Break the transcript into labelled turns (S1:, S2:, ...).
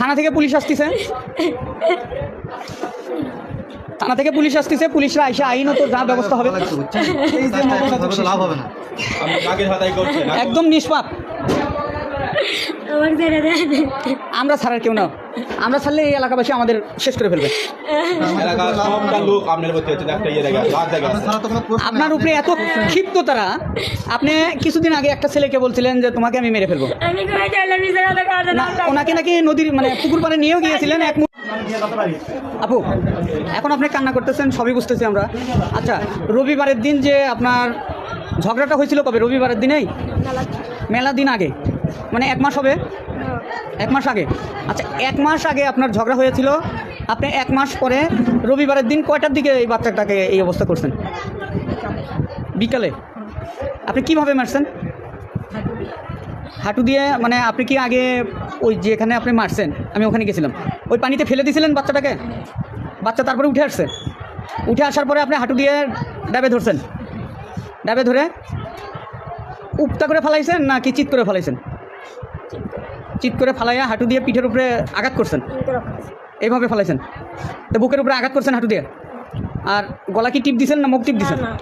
S1: থানা থেকে পুলিশ আসতেছে, থানা থেকে পুলিশ আসতেছে, পুলিশরা আইসা আইনত যা ব্যবস্থা হবে
S2: লাভ হবে না।
S1: একদম নিষ্পাপ। আমরা ছাড়ার কেউ না, আমরা ছাড়লে এই এলাকাবাসী আমাদের শেষ করে ফেলবে। আপনার উপরে এত ক্ষিপ্ত তারা, আপনি কিছুদিন আগে একটা ছেলেকে বলছিলেন যে তোমাকে আমি মেরে ফেলবো, ওনাকে নাকি নদীর মানে পুকুর পাড়ে নিয়েও গিয়েছিলেন এক আপু। এখন আপনি কান্না করতেছেন, সবই বুঝতেছি আমরা। আচ্ছা, রবিবারের দিন যে আপনার ঝগড়াটা হয়েছিল কবে? রবিবারের দিনেই, মেলা দিন আগে, মানে 1 মাস হবে, 1 মাস আগে। আচ্ছা, 1 মাস আগে আপনার ঝগড়া হয়েছিল, আপনি 1 মাস পরে রবিবারের দিন কয়টার দিকে এই বাচ্চাটাকে এই অবস্থা করছেন? বিকালে। আপনি কিভাবে মারছেন? হাঁটু দিয়ে। মানে আপনি কি আগে ওই যেখানে আপনি মারছেন, আমি ওখানে গেছিলাম, ওই পানিতে ফেলে দিয়েছিলেন বাচ্চাটাকে? বাচ্চা তারপরে উঠে আসছে, উঠে আসার পরে আপনি হাঁটু দিয়ে ডাবে ধরছেন, ডাবে ধরে উপটা করে ফালাইছেন নাকি চিৎ করে ফালাইছেন? চিৎ করে ফালাইয়া হাঁটু দিয়ে পিঠের উপরে আঘাত করছেন, এইভাবে ফালাইছেন। তো বুকের উপরে আঘাত করছেন হাঁটু দিয়ে, আর গলা কি টিপ দিছেন না মুখ টিপ দিছেন?